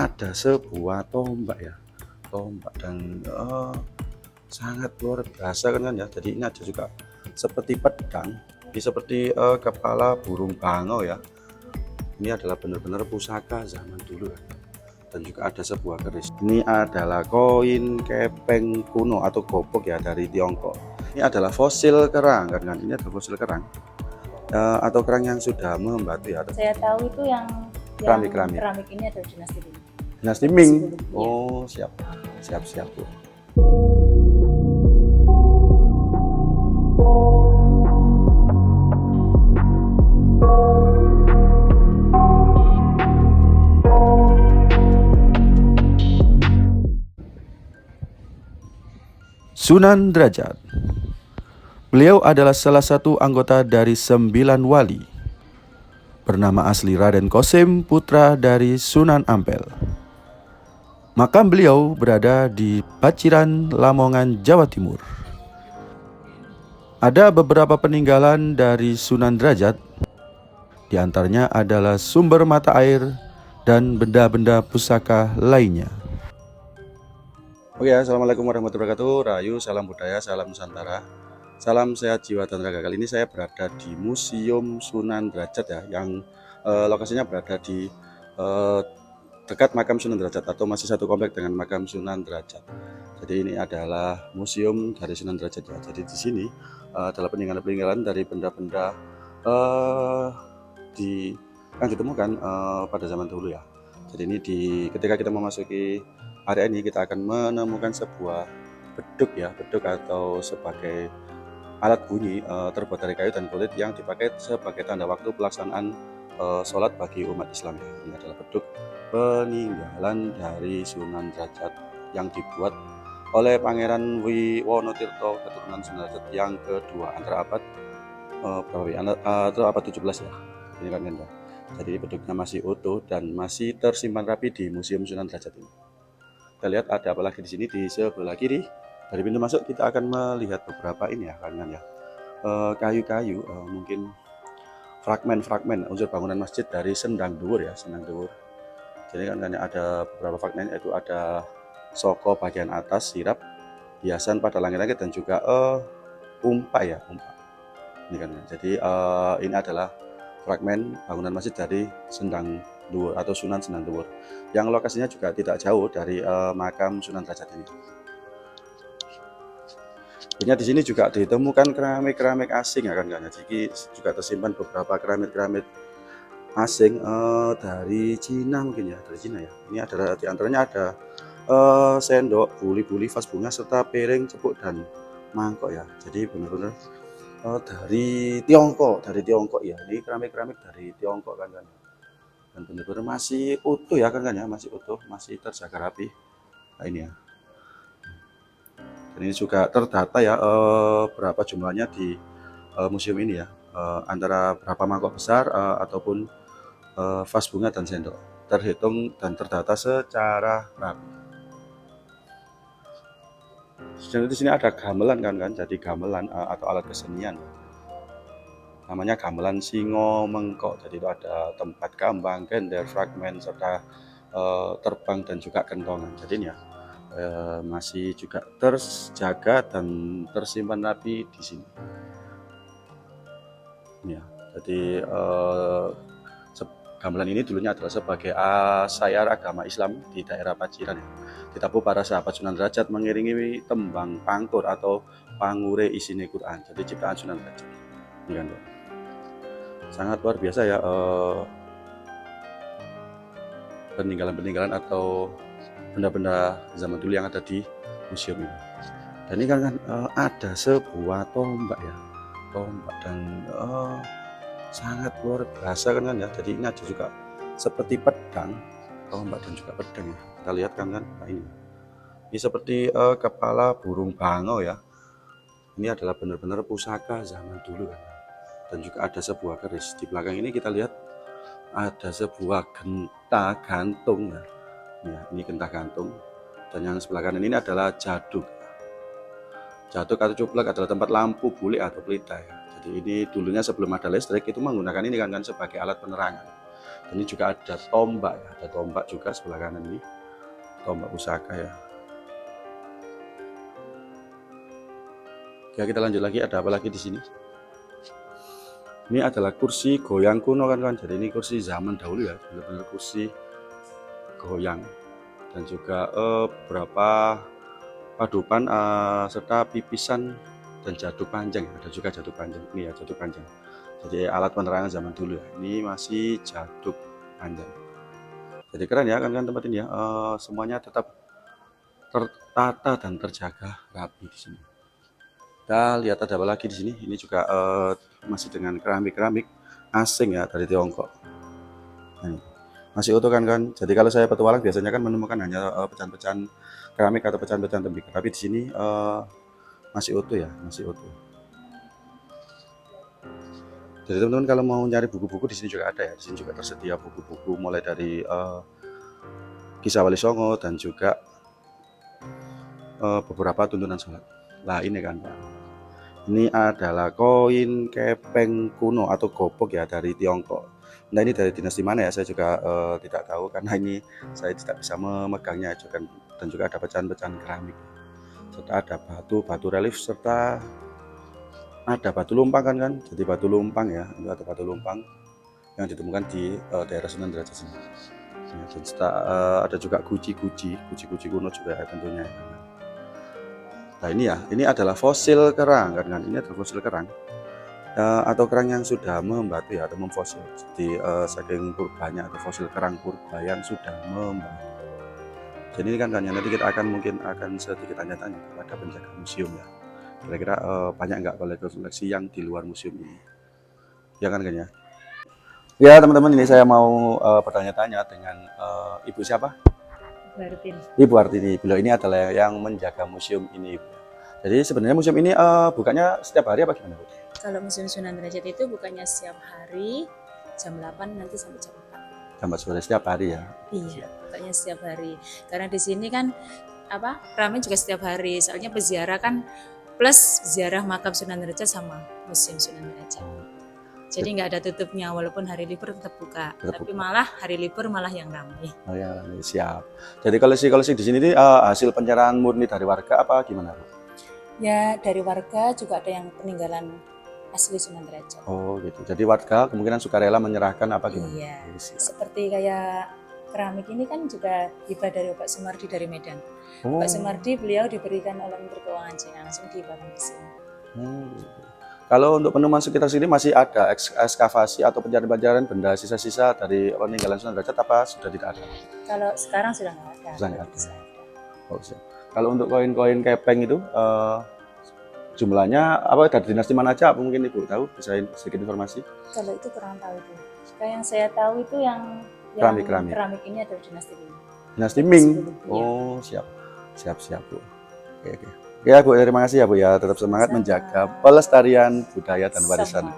Ada sebuah tombak ya, tombak dan sangat luar biasa kan ya. Jadi ini ada juga seperti pedang, ini seperti kepala burung bangau ya. Ini adalah benar-benar pusaka zaman dulu ya. Dan juga ada sebuah keris. Ini adalah koin kepeng kuno atau gobok ya dari Tiongkok. Ini adalah fosil kerang kan, ini adalah fosil kerang atau kerang yang sudah membatu ya. Saya tahu itu yang keramik ini adalah dinasti Ming. Dinasti Ming. Oh, siap. Siap, Bu. Sunan Derajat. Beliau adalah salah satu anggota dari 9 wali. Bernama asli Raden Kosim, putra dari Sunan Ampel. Makam beliau berada di Paciran, Lamongan, Jawa Timur. Ada beberapa peninggalan dari Sunan Derajat. Di antaranya adalah sumber mata air dan benda-benda pusaka lainnya. Oke, assalamualaikum warahmatullahi wabarakatuh. Rahayu, salam budaya, salam Nusantara, salam sehat jiwa dan raga. Kali ini saya berada di Museum Sunan Derajat ya, yang lokasinya berada di dekat makam Sunan Derajat atau masih satu komplek dengan makam Sunan Derajat. Jadi ini adalah museum dari Sunan Derajat ya. Jadi di sini adalah peninggalan-peninggalan dari benda-benda yang ditemukan pada zaman dulu ya. Jadi ini ketika kita memasuki area ini kita akan menemukan sebuah beduk ya, beduk atau sebagai alat bunyi terbuat dari kayu dan kulit yang dipakai sebagai tanda waktu pelaksanaan sholat bagi umat Islam ya. Ini adalah beduk peninggalan dari Sunan Derajat yang dibuat oleh Pangeran Wiwonotirto keturunan Sunan Derajat yang kedua antara abad abad 17 ya. Ini kan ya. Jadi beduknya masih utuh dan masih tersimpan rapi di Museum Sunan Derajat ini. Kita lihat ada apa lagi di sini. Di sebelah kiri dari pintu masuk kita akan melihat beberapa ini ya kan ya, kayu-kayu, mungkin fragmen-fragmen unsur bangunan masjid dari Sendang Dhuwur ya, Sendang Dhuwur. Jadi kan ada beberapa fragmen, yaitu ada soko bagian atas sirap, hiasan pada langit-langit dan juga umpa ya, umpa. Ini kan. Jadi ini adalah fragmen bangunan masjid dari Sendang Dhuwur atau Sunan Sendang Dhuwur, yang lokasinya juga tidak jauh dari makam Sunan Derajat ini. Kemudian di sini juga ditemukan keramik-keramik asing ya kan. Jadi juga tersimpan beberapa keramik-keramik asing dari Cina mungkin ya, dari Cina ya. Ini adalah diantaranya ada sendok, buli-buli, vas bunga serta piring, cepuk dan mangkok ya. Jadi benar-benar dari Tiongkok ya. Ini keramik-keramik dari Tiongkok kan. Dan benar-benar masih utuh ya kan ya, masih utuh, masih terjaga rapi. Nah ini ya. Dan ini juga terdata ya berapa jumlahnya di museum ini ya, antara berapa mangkok besar ataupun vas bunga dan sendok, terhitung dan terdata secara rapi. Dan di sini ada gamelan kan, jadi gamelan atau alat kesenian namanya gamelan Singo Mengkok. Jadi itu ada tempat kambang, gender, fragmen serta terbang dan juga kentongan. Jadi ini ya masih juga terjaga dan tersimpan rapi di sini. Ya, jadi gamelan ini dulunya adalah sebagai syair agama Islam di daerah Paciran ya. Ditabuh para sahabat Sunan Derajat mengiringi tembang pangkur atau pangure isine Quran. Jadi ciptaan Sunan Derajat. Ini kan, sangat luar biasa ya peninggalan-peninggalan atau benda-benda zaman dulu yang ada di museum ini. Dan ini kan ada sebuah tombak ya, tombak dan sangat luar biasa kan ya. Jadi ini ada juga seperti pedang, tombak dan juga pedang ya. Kita lihat kan nah ini seperti kepala burung bangau ya. Ini adalah benar-benar pusaka zaman dulu kan. Dan juga ada sebuah keris. Di belakang ini kita lihat ada sebuah genta gantung ya. Ya, ini genta gantung. Dan yang sebelah kanan ini adalah jaduk. Jaduk atau cuplek adalah tempat lampu bulik atau pelita ya. Jadi ini dulunya sebelum ada listrik itu menggunakan ini kan sebagai alat penerangan. Dan ini juga ada tombak ya, ada tombak juga sebelah kanan ini, tombak pusaka ya. Oke, kita lanjut lagi, ada apa lagi di sini? Ini adalah kursi goyang kuno kan kawan. Jadi ini kursi zaman dahulu ya, benar-benar kursi goyang. Dan juga beberapa padupan serta pipisan dan jaduk panjang. Ada juga jaduk panjang. Ini ya jaduk panjang. Jadi alat penerangan zaman dulu ya. Ini masih jaduk panjang. Jadi keren ya kan tempat ini ya. Semuanya tetap tertata dan terjaga rapi di sini. Kita lihat ada apa lagi di sini. Ini juga masih dengan keramik-keramik asing ya dari Tiongkok. Nah, masih utuh kan. Jadi kalau saya petualang biasanya kan menemukan hanya pecahan-pecahan keramik atau pecahan-pecahan tembikar. Tapi di sini masih utuh ya, masih utuh. Jadi teman-teman kalau mau nyari buku-buku di sini juga ada ya. Di sini juga tersedia buku-buku mulai dari Kisah Wali Songo dan juga beberapa tuntunan sholat. Nah ini kan Pak. Ini adalah koin kepeng kuno atau gopok ya dari Tiongkok. Nah ini dari dinasti mana ya saya juga tidak tahu karena ini saya tidak bisa memegangnya dan juga ada pecahan-pecahan keramik serta ada batu relief serta ada batu lumpang kan. Jadi batu lumpang ya, itu ada batu lumpang yang ditemukan di daerah Sunan Derajat sini. Ya, dan serta ada juga guci-guci kuno juga ya tentunya ya. Nah ini ya, ini adalah fosil kerang kan, ini adalah fosil kerang atau kerang yang sudah membatu ya atau memfosil. Jadi saking purbanya atau fosil kerang purba yang sudah membatu. Jadi ini kan nanti kita mungkin akan sedikit tanya-tanya kepada penjaga museum ya. Kira-kira banyak nggak koleksi yang di luar museum ini? Ya kan ya. Ya teman-teman, ini saya mau bertanya-tanya dengan Ibu siapa? Ibu Artini. Beliau ini adalah yang menjaga museum ini. Jadi sebenarnya museum ini bukanya setiap hari apa gimana Bu? Kalau Museum Sunan Derajat itu bukannya setiap hari jam 8 nanti sampai jam 4. Jam 4 sore setiap hari ya? Iya, bukannya setiap hari. Karena di sini kan ramai juga setiap hari. Soalnya peziarah kan plus ziarah makam Sunan Derajat sama Museum Sunan Derajat. Jadi nggak ada tutupnya, walaupun hari libur tetap buka. Tapi malah hari libur malah yang ramai. Oh ya, siap. Jadi koleksi di sini hasil pencarian murni dari warga apa gimana Bu? Ya dari warga juga ada yang peninggalan asli Sunan Derajat. Oh gitu. Jadi warga kemungkinan sukarela menyerahkan apa gimana? Iya. Seperti kayak keramik ini kan juga hibah dari Pak Sumardi dari Medan. Pak Sumardi beliau diberikan oleh Menteri Keuangan Cina langsung dihibahkan ke sini. Gitu. Kalau untuk penemuan sekitar sini masih ada ekskavasi atau pencarian benda sisa-sisa dari peninggalan Sunan Derajat apa sudah tidak ada? Kalau sekarang sudah nggak ada. Sudah nggak ada. Oh, siap. Kalau untuk koin-koin kepeng itu jumlahnya apa dari dinasti mana aja? Apa mungkin Ibu tahu? Bisa sedikit informasi? Kalau itu kurang tahu itu. Yang saya tahu itu yang keramik ini adalah dinasti Ming. Dinasti Ming. Oh siap Bu. Oke. Ya Bu, terima kasih ya Bu ya. Tetap semangat menjaga pelestarian budaya dan warisan.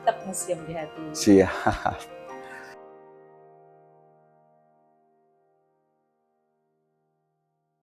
Tetap museum di hati. Siap.